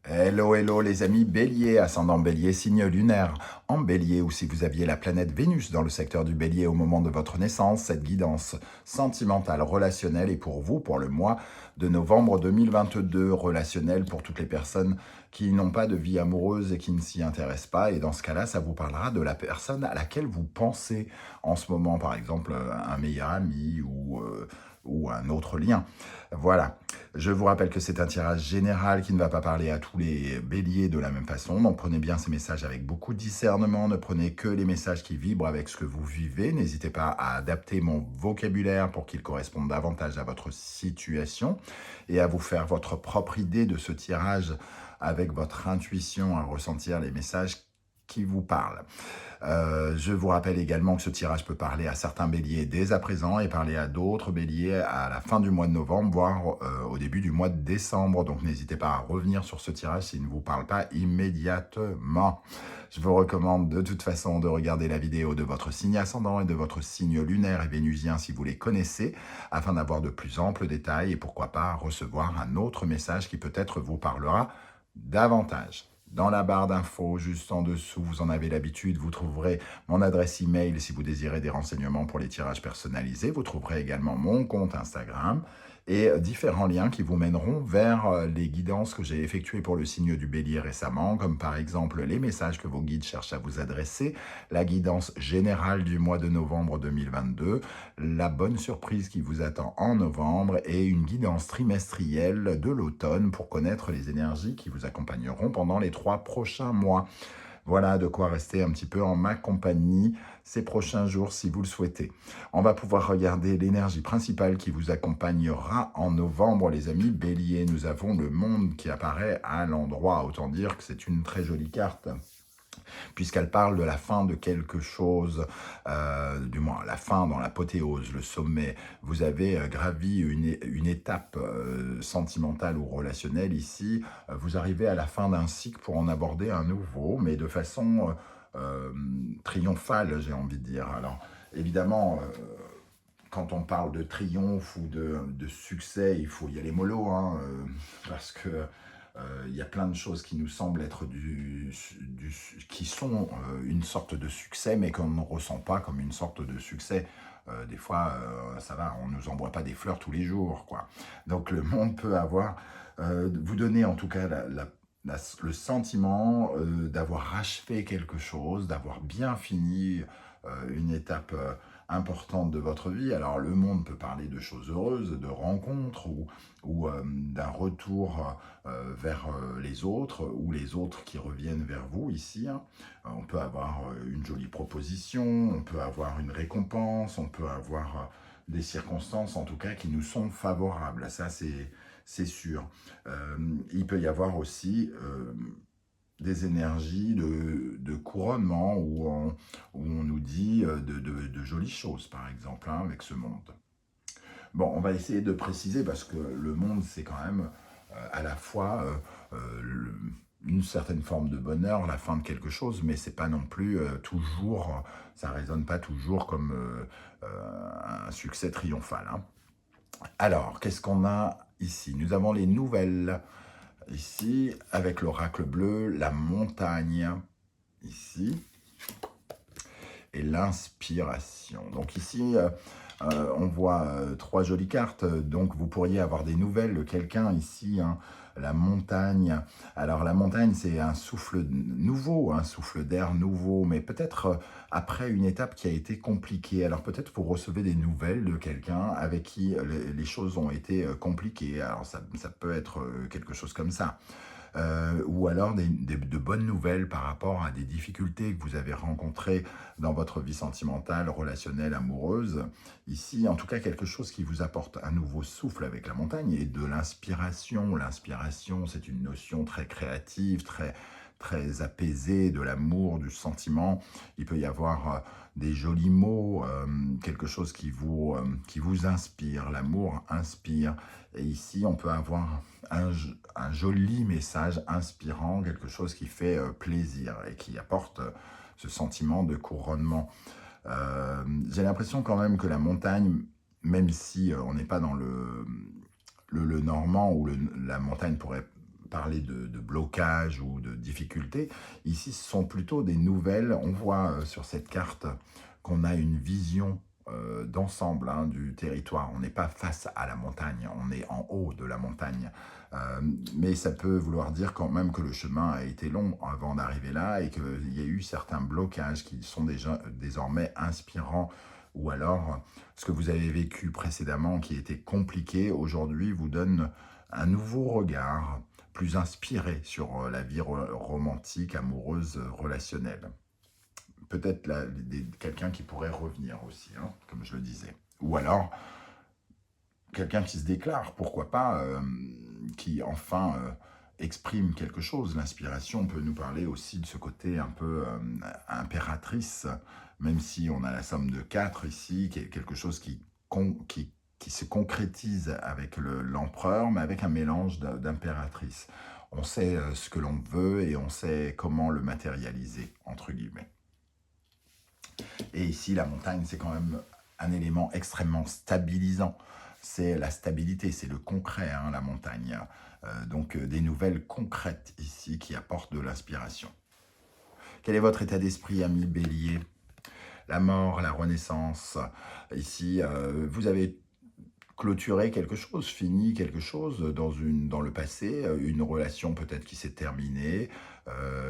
Hello, hello les amis Bélier, ascendant Bélier, signe lunaire en Bélier, ou si vous aviez la planète Vénus dans le secteur du Bélier au moment de votre naissance, cette guidance sentimentale, relationnelle est pour vous pour le mois de novembre 2022, relationnelle pour toutes les personnes qui n'ont pas de vie amoureuse et qui ne s'y intéressent pas, et dans ce cas-là, ça vous parlera de la personne à laquelle vous pensez en ce moment, par exemple un meilleur ami ou un autre lien. Voilà. Je vous rappelle que c'est un tirage général qui ne va pas parler à tous les béliers de la même façon. Donc prenez bien ces messages avec beaucoup de discernement. Ne prenez que les messages qui vibrent avec ce que vous vivez. N'hésitez pas à adapter mon vocabulaire pour qu'il corresponde davantage à votre situation et à vous faire votre propre idée de ce tirage avec votre intuition, à ressentir les messages qui vous parlent. Je vous rappelle également que ce tirage peut parler à certains béliers dès à présent et parler à d'autres béliers à la fin du mois de novembre, voire au début du mois de décembre. Donc n'hésitez pas à revenir sur ce tirage s'il ne vous parle pas immédiatement. Je vous recommande de toute façon de regarder la vidéo de votre signe ascendant et de votre signe lunaire et vénusien si vous les connaissez, afin d'avoir de plus amples détails et pourquoi pas recevoir un autre message qui peut-être vous parlera davantage. Dans la barre d'infos, juste en dessous, vous en avez l'habitude, vous trouverez mon adresse email si vous désirez des renseignements pour les tirages personnalisés. Vous trouverez également mon compte Instagram et différents liens qui vous mèneront vers les guidances que j'ai effectuées pour le signe du Bélier récemment, comme par exemple les messages que vos guides cherchent à vous adresser, la guidance générale du mois de novembre 2022, la bonne surprise qui vous attend en novembre et une guidance trimestrielle de l'automne pour connaître les énergies qui vous accompagneront pendant les 3 prochains mois. Voilà de quoi rester un petit peu en ma compagnie ces prochains jours si vous le souhaitez. On va pouvoir regarder l'énergie principale qui vous accompagnera en novembre, les amis Bélier. Nous avons le monde qui apparaît à l'endroit. Autant dire que c'est une très jolie carte, puisqu'elle parle de la fin de quelque chose, du moins la fin dans l'apothéose, le sommet. Vous avez gravi une étape sentimentale ou relationnelle ici. Vous arrivez à la fin d'un cycle pour en aborder un nouveau, mais de façon triomphale, j'ai envie de dire. Alors, évidemment, quand on parle de triomphe ou de succès, il faut y aller mollo, hein, parce que il y a plein de choses qui nous semblent être qui sont une sorte de succès, mais qu'on ne ressent pas comme une sorte de succès. Des fois, ça va, on ne nous envoie pas des fleurs tous les jours, quoi. Donc le monde peut avoir, vous donner en tout cas le sentiment d'avoir achevé quelque chose, d'avoir bien fini une étape importante de votre vie. Alors le monde peut parler de choses heureuses, de rencontres ou d'un retour vers les autres ou les autres qui reviennent vers vous ici. Hein. On peut avoir une jolie proposition, on peut avoir une récompense, on peut avoir des circonstances en tout cas qui nous sont favorables. Ça c'est sûr. Il peut y avoir aussi des énergies de couronnement où on nous dit de jolies choses, par exemple, hein, avec ce monde. Bon, on va essayer de préciser parce que le monde, c'est quand même à la fois une certaine forme de bonheur, la fin de quelque chose, mais c'est pas non plus toujours, ça résonne pas toujours comme un succès triomphal. Hein. Alors, qu'est-ce qu'on a ici? Nous avons les nouvelles. Ici, avec l'oracle bleu, la montagne, ici, et l'inspiration. Donc ici, on voit 3 jolies cartes, donc vous pourriez avoir des nouvelles de quelqu'un ici, hein, la montagne. Alors la montagne, c'est un souffle nouveau, un souffle d'air nouveau, mais peut-être après une étape qui a été compliquée. Alors peut-être vous recevez des nouvelles de quelqu'un avec qui les choses ont été compliquées. Alors ça peut être quelque chose comme ça. Ou alors de bonnes nouvelles par rapport à des difficultés que vous avez rencontrées dans votre vie sentimentale, relationnelle, amoureuse. Ici, en tout cas, quelque chose qui vous apporte un nouveau souffle avec la montagne et de l'inspiration. L'inspiration, c'est une notion très créative, très apaisée, de l'amour, du sentiment. Il peut y avoir des jolis mots, quelque chose qui vous inspire. L'amour inspire. Et ici, on peut avoir un joli message inspirant, quelque chose qui fait plaisir et qui apporte ce sentiment de couronnement. J'ai l'impression quand même que la montagne, même si on n'est pas dans le normand où la montagne pourrait parler de blocage ou de difficulté. Ici, ce sont plutôt des nouvelles. On voit sur cette carte qu'on a une vision d'ensemble du territoire. On n'est pas face à la montagne, on est en haut de la montagne. Mais ça peut vouloir dire quand même que le chemin a été long avant d'arriver là et qu'il y a eu certains blocages qui sont déjà désormais inspirants, ou alors ce que vous avez vécu précédemment qui était compliqué, aujourd'hui vous donne un nouveau regard plus inspiré sur la vie romantique, amoureuse, relationnelle. Peut-être quelqu'un qui pourrait revenir aussi, comme je le disais. Ou alors, quelqu'un qui se déclare, pourquoi pas, qui enfin exprime quelque chose. L'inspiration peut nous parler aussi de ce côté un peu impératrice, même si on a la somme de 4 ici, qui est quelque chose qui se concrétise avec l'empereur, mais avec un mélange d'impératrice. On sait ce que l'on veut et on sait comment le matérialiser, entre guillemets. Et ici, la montagne, c'est quand même un élément extrêmement stabilisant. C'est la stabilité, c'est le concret, la montagne. Donc, des nouvelles concrètes ici qui apportent de l'inspiration. Quel est votre état d'esprit, ami Bélier? La mort, la renaissance. Ici, vous avez clôturé quelque chose, fini quelque chose dans le passé, une relation peut-être qui s'est terminée,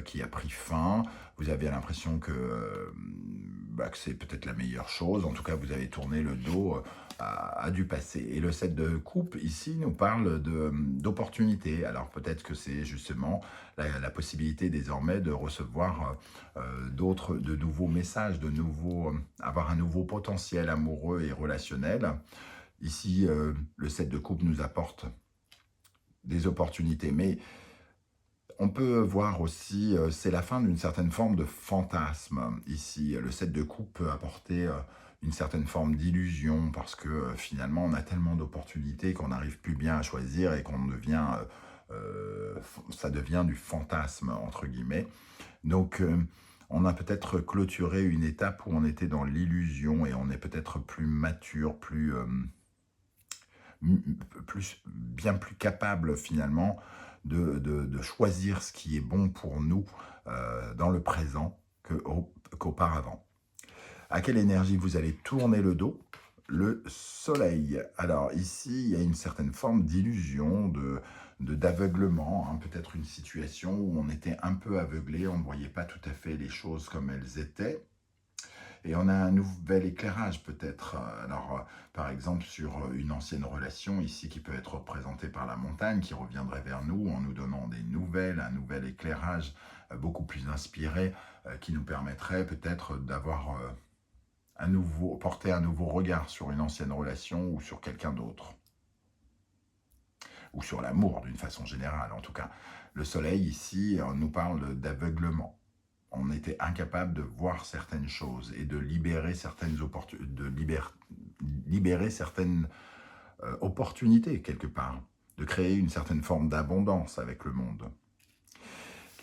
qui a pris fin. Vous avez l'impression que c'est peut-être la meilleure chose. En tout cas, vous avez tourné le dos à du passé. Et le 7 de coupe, ici, nous parle d'opportunités. Alors peut-être que c'est justement la possibilité désormais de recevoir de nouveaux messages, avoir un nouveau potentiel amoureux et relationnel. Ici, le 7 de coupe nous apporte des opportunités, mais on peut voir aussi, c'est la fin d'une certaine forme de fantasme. Ici, le 7 de coupe peut apporter une certaine forme d'illusion, parce que finalement, on a tellement d'opportunités qu'on n'arrive plus bien à choisir et qu'on devient, ça devient du fantasme, entre guillemets. Donc, on a peut-être clôturé une étape où on était dans l'illusion et on est peut-être plus mature, bien plus capable finalement de choisir ce qui est bon pour nous dans le présent qu'auparavant. À quelle énergie vous allez tourner le dos? Le soleil. Alors ici, il y a une certaine forme d'illusion, d'aveuglement, peut-être une situation où on était un peu aveuglé, on ne voyait pas tout à fait les choses comme elles étaient. Et on a un nouvel éclairage peut-être, alors par exemple sur une ancienne relation ici qui peut être représentée par la montagne, qui reviendrait vers nous en nous donnant des nouvelles, un nouvel éclairage beaucoup plus inspiré, qui nous permettrait peut-être d'avoir porter un nouveau regard sur une ancienne relation ou sur quelqu'un d'autre. Ou sur l'amour d'une façon générale en tout cas. Le soleil ici nous parle d'aveuglement. On était incapable de voir certaines choses et de libérer certaines opportunités quelque part, de créer une certaine forme d'abondance avec le monde.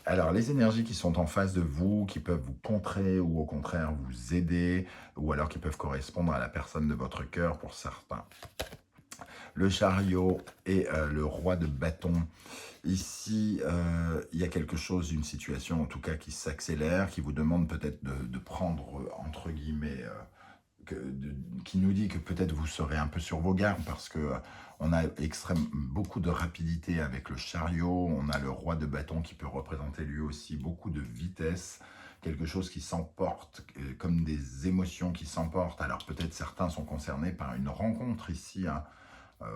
Alors, les énergies qui sont en face de vous, qui peuvent vous contrer ou au contraire vous aider, ou alors qui peuvent correspondre à la personne de votre cœur pour certains. Le chariot et le roi de bâton. Ici, il y a quelque chose, une situation en tout cas qui s'accélère, qui vous demande peut-être de prendre, entre guillemets, qui nous dit que peut-être vous serez un peu sur vos gardes parce que on a beaucoup de rapidité avec le chariot, on a le roi de bâton qui peut représenter lui aussi beaucoup de vitesse, quelque chose qui s'emporte, comme des émotions qui s'emportent. Alors peut-être certains sont concernés par une rencontre ici,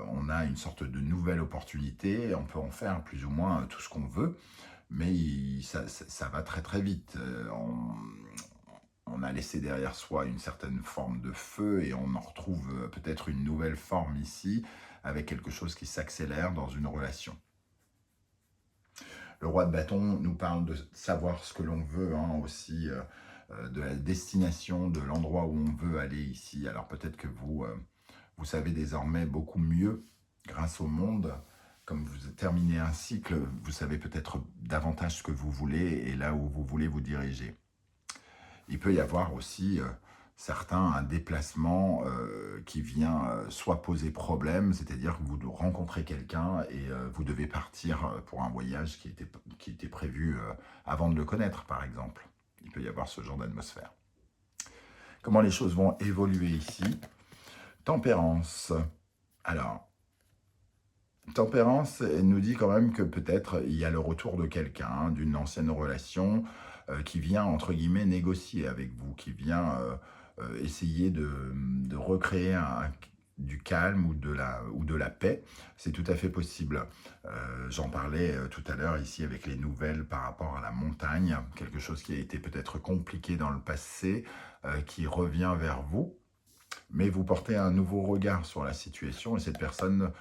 on a une sorte de nouvelle opportunité, on peut en faire plus ou moins tout ce qu'on veut, mais ça va très très vite. On a laissé derrière soi une certaine forme de feu et on en retrouve peut-être une nouvelle forme ici, avec quelque chose qui s'accélère dans une relation. Le roi de bâton nous parle de savoir ce que l'on veut, aussi de la destination, de l'endroit où on veut aller ici. Alors peut-être que vous savez désormais beaucoup mieux grâce au monde. Comme vous terminez un cycle, vous savez peut-être davantage ce que vous voulez et là où vous voulez vous diriger. Il peut y avoir aussi certains un déplacement qui vient soit poser problème, c'est-à-dire que vous rencontrez quelqu'un et vous devez partir pour un voyage qui était prévu avant de le connaître, par exemple. Il peut y avoir ce genre d'atmosphère. Comment les choses vont évoluer ici? Tempérance. Alors, Tempérance, elle nous dit quand même que peut-être il y a le retour de quelqu'un, d'une ancienne relation, qui vient, entre guillemets, négocier avec vous, qui vient essayer de recréer du calme ou de la paix. C'est tout à fait possible. J'en parlais tout à l'heure ici avec les nouvelles par rapport à la montagne, quelque chose qui a été peut-être compliqué dans le passé, qui revient vers vous, mais vous portez un nouveau regard sur la situation et cette personne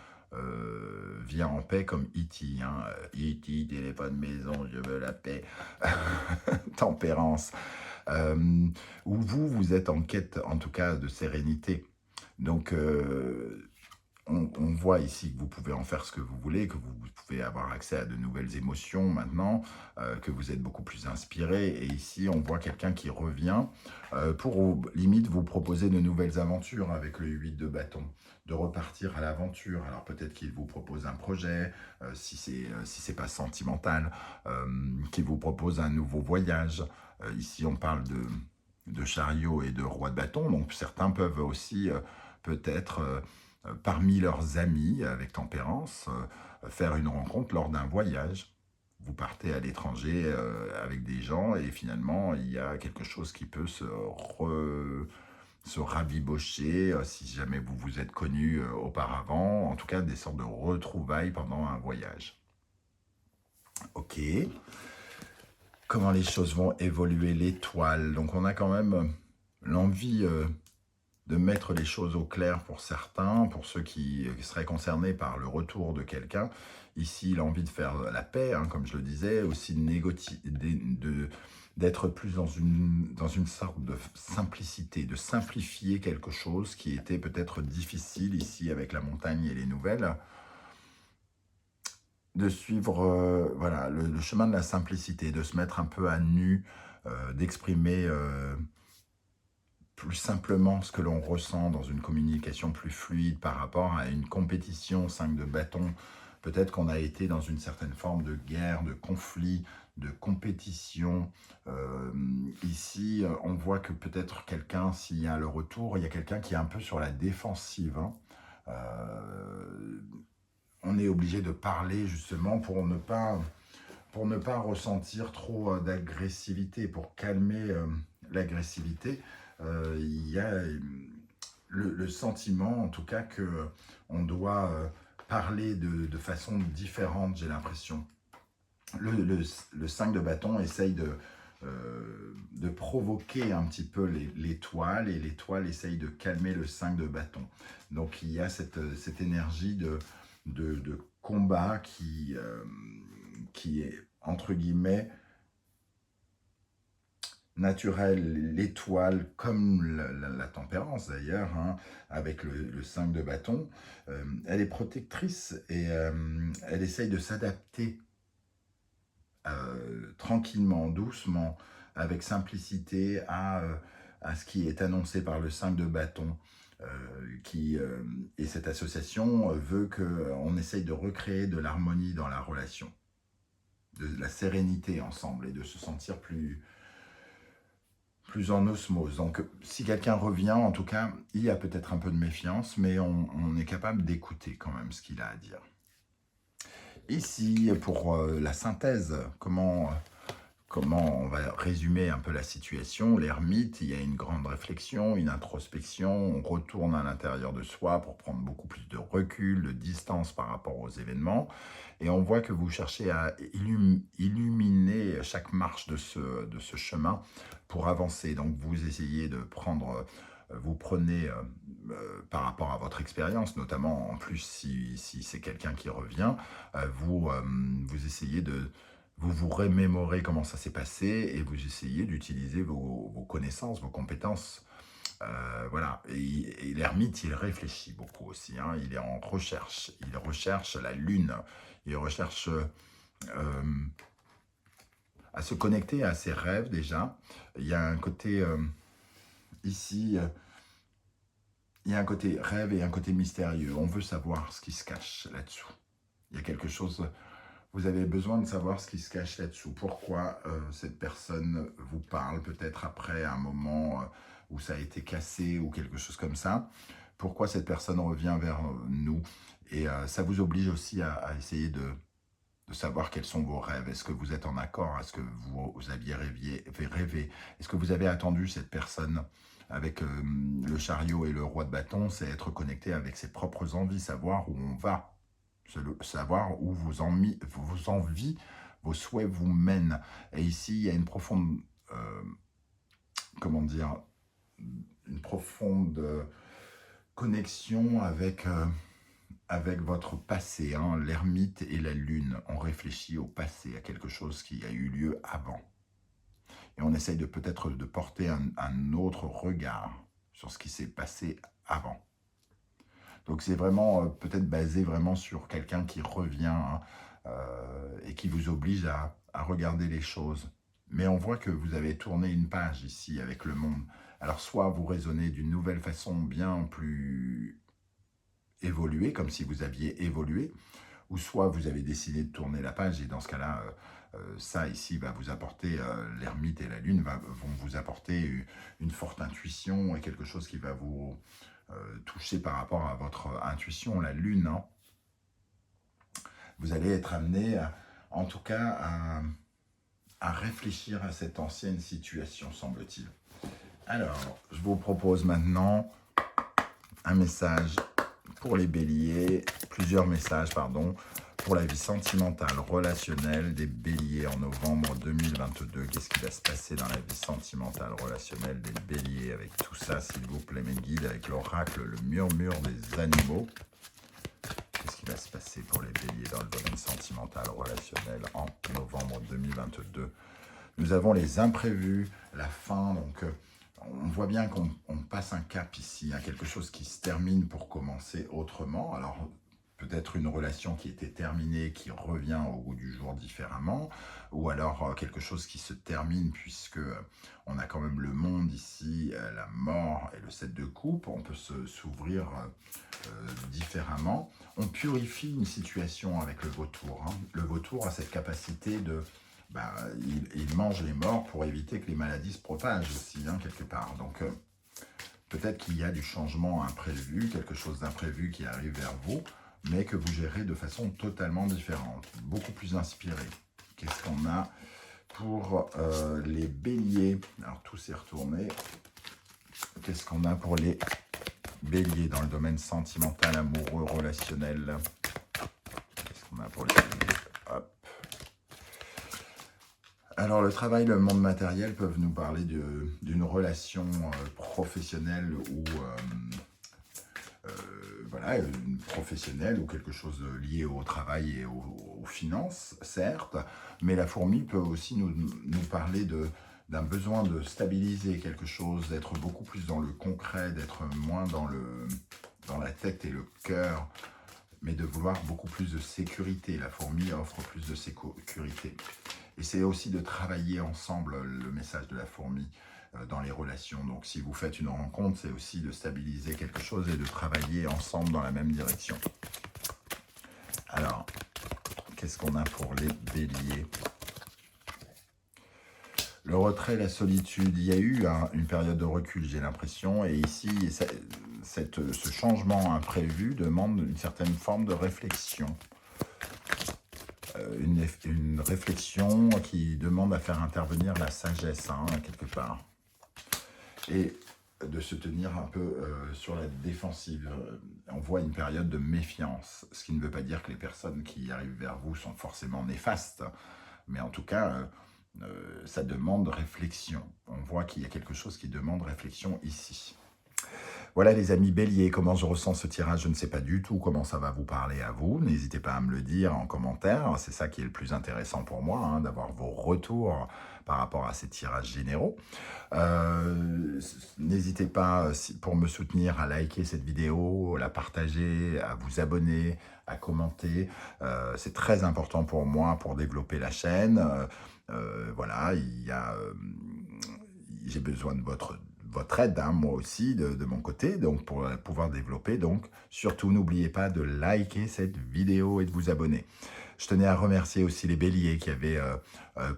vient en paix comme E.T. Hein. E.T., téléphone maison, je veux la paix. Tempérance. Où vous êtes en quête, en tout cas, de sérénité. Donc, on voit ici que vous pouvez en faire ce que vous voulez, que vous pouvez avoir accès à de nouvelles émotions maintenant, que vous êtes beaucoup plus inspiré. Et ici, on voit quelqu'un qui revient pour, limite, vous proposer de nouvelles aventures avec le 8 de bâton, de repartir à l'aventure. Alors peut-être qu'il vous propose un projet, si c'est pas sentimental, qu'il vous propose un nouveau voyage. Ici, on parle de chariot et de roi de bâton, donc certains peuvent aussi peut-être parmi leurs amis avec tempérance, faire une rencontre lors d'un voyage. Vous partez à l'étranger avec des gens et finalement il y a quelque chose qui peut se rabibocher si jamais vous vous êtes connus auparavant, en tout cas des sortes de retrouvailles pendant un voyage. Ok. Comment les choses vont évoluer, l'étoile. Donc on a quand même l'envie de mettre les choses au clair pour certains, pour ceux qui seraient concernés par le retour de quelqu'un. Ici, l'envie de faire la paix, hein, comme je le disais, aussi d'être plus dans une sorte de simplicité, de simplifier quelque chose qui était peut-être difficile ici avec la montagne et les nouvelles, de suivre voilà, le chemin de la simplicité, de se mettre un peu à nu, d'exprimer plus simplement ce que l'on ressent dans une communication plus fluide par rapport à une compétition 5 de bâton. Peut-être qu'on a été dans une certaine forme de guerre, de conflit, de compétition. Ici, on voit que peut-être quelqu'un, s'il y a le retour, il y a quelqu'un qui est un peu sur la défensive. Hein. On est obligé de parler justement pour ne pas ressentir trop d'agressivité, pour calmer l'agressivité. Il y a le sentiment, en tout cas, qu'on doit parler de façon différente, j'ai l'impression. Le 5 de bâton essaye de provoquer un petit peu l'étoile, et l'étoile essaye de calmer le 5 de bâton. Donc il y a cette énergie de combat qui est, entre guillemets, naturelle, l'étoile, comme la tempérance d'ailleurs, hein, avec le 5 de bâton, elle est protectrice et elle essaye de s'adapter tranquillement, doucement, avec simplicité à ce qui est annoncé par le 5 de bâton. Et cette association veut qu'on essaye de recréer de l'harmonie dans la relation, de la sérénité ensemble et de se sentir plus en osmose. Donc, si quelqu'un revient, en tout cas, il y a peut-être un peu de méfiance, mais on est capable d'écouter quand même ce qu'il a à dire. Ici, pour la synthèse, comment on va résumer un peu la situation. L'ermite, il y a une grande réflexion, une introspection, on retourne à l'intérieur de soi pour prendre beaucoup plus de recul, de distance par rapport aux événements. Et on voit que vous cherchez à illuminer chaque marche de ce chemin pour avancer. Donc vous essayez de prendre, vous prenez par rapport à votre expérience, notamment en plus si c'est quelqu'un qui revient, vous essayez de vous remémorez comment ça s'est passé et vous essayez d'utiliser vos connaissances, vos compétences. Voilà. Et l'ermite, il réfléchit beaucoup aussi. Hein. Il est en recherche. Il recherche la lune. Il recherche à se connecter à ses rêves déjà. Il y a un côté ici, il y a un côté rêve et un côté mystérieux. On veut savoir ce qui se cache là-dessous. Il y a quelque chose, vous avez besoin de savoir ce qui se cache là-dessous. Pourquoi cette personne vous parle, peut-être après un moment où ça a été cassé ou quelque chose comme ça. Pourquoi cette personne revient vers nous. Et ça vous oblige aussi à essayer de savoir quels sont vos rêves. Est-ce que vous êtes en accord? Est-ce que vous aviez rêvé? Est-ce que vous avez attendu cette personne avec le chariot et le roi de bâton? C'est être connecté avec ses propres envies, savoir où on va, savoir où vos envies, vos souhaits vous mènent. Et ici, il y a une profonde, comment dire, une profonde connexion avec votre passé, hein, l'ermite et la lune. On réfléchit au passé, à quelque chose qui a eu lieu avant. Et on essaye peut-être de porter un autre regard sur ce qui s'est passé avant. Donc c'est vraiment peut-être basé vraiment sur quelqu'un qui revient hein, et qui vous oblige à regarder les choses. Mais on voit que vous avez tourné une page ici avec le monde. Alors soit vous raisonnez d'une nouvelle façon bien plus évoluée, comme si vous aviez évolué, ou soit vous avez décidé de tourner la page, et dans ce cas-là, ça ici va vous apporter, l'ermite et la lune vont vous apporter une forte intuition et quelque chose qui va vous toucher par rapport à votre intuition, la lune. Hein. Vous allez être amené, en tout cas, à réfléchir à cette ancienne situation, semble-t-il. Alors, je vous propose maintenant un message pour les béliers, plusieurs messages, pardon, pour la vie sentimentale, relationnelle des béliers en novembre 2022. Qu'est-ce qui va se passer dans la vie sentimentale, relationnelle des béliers avec tout ça, s'il vous plaît, mes guides, avec l'oracle, le murmure des animaux. Qu'est-ce qui va se passer pour les béliers dans le domaine sentimental, relationnel en novembre 2022? Nous avons les imprévus, la fin, donc on voit bien qu'on passe un cap ici, hein, quelque chose qui se termine pour commencer autrement. Alors, peut-être une relation qui était terminée, qui revient au goût du jour différemment, ou alors quelque chose qui se termine puisque on a quand même le monde ici, la mort et le 7 de coupe, on peut s'ouvrir différemment. On purifie une situation avec le vautour. Hein. Le vautour a cette capacité de... il mange les morts pour éviter que les maladies se propagent aussi, hein, quelque part. Donc, peut-être qu'il y a du changement imprévu, quelque chose d'imprévu qui arrive vers vous, mais que vous gérez de façon totalement différente, beaucoup plus inspirée. Qu'est-ce qu'on a pour les béliers? Alors, tout s'est retourné. Qu'est-ce qu'on a pour les béliers dans le domaine sentimental, amoureux, relationnel? Qu'est-ce qu'on a pour les béliers? Hop. Alors, le travail, le monde matériel peuvent nous parler d'une relation professionnelle ou voilà, professionnelle ou quelque chose lié au travail et aux finances, certes, mais la fourmi peut aussi nous parler d'un besoin de stabiliser quelque chose, d'être beaucoup plus dans le concret, d'être moins dans la tête et le cœur, mais de vouloir beaucoup plus de sécurité. La fourmi offre plus de sécurité. Et c'est aussi de travailler ensemble, le message de la fourmi, dans les relations. Donc si vous faites une rencontre, c'est aussi de stabiliser quelque chose et de travailler ensemble dans la même direction. Alors, qu'est-ce qu'on a pour les béliers? Le retrait, la solitude, il y a eu une période de recul, j'ai l'impression, et ici, ce changement imprévu demande une certaine forme de réflexion. Une réflexion qui demande à faire intervenir la sagesse, hein, quelque part. Et de se tenir un peu sur la défensive. On voit une période de méfiance, ce qui ne veut pas dire que les personnes qui arrivent vers vous sont forcément néfastes, mais en tout cas, ça demande réflexion. On voit qu'il y a quelque chose qui demande réflexion ici. Voilà les amis béliers, comment je ressens ce tirage, je ne sais pas du tout comment ça va vous parler à vous. N'hésitez pas à me le dire en commentaire, c'est ça qui est le plus intéressant pour moi, hein, d'avoir vos retours par rapport à ces tirages généraux. N'hésitez pas, pour me soutenir, à liker cette vidéo, à la partager, à vous abonner, à commenter. C'est très important pour moi pour développer la chaîne. Voilà, j'ai besoin de votre aide, hein, moi aussi, de mon côté, donc pour pouvoir développer. Donc, surtout, n'oubliez pas de liker cette vidéo et de vous abonner. Je tenais à remercier aussi les béliers qui avaient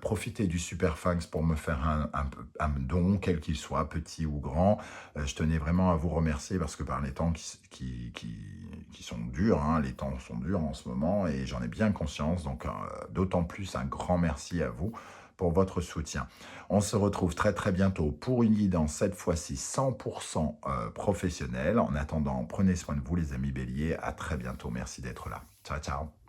profité du Super Thanks pour me faire un don, quel qu'il soit, petit ou grand. Je tenais vraiment à vous remercier parce que par les temps qui sont durs, hein, les temps sont durs en ce moment et j'en ai bien conscience. Donc, d'autant plus un grand merci à vous pour votre soutien. On se retrouve très très bientôt pour une guidance, cette fois-ci 100% professionnelle. En attendant, prenez soin de vous les amis béliers. À très bientôt. Merci d'être là. Ciao, ciao.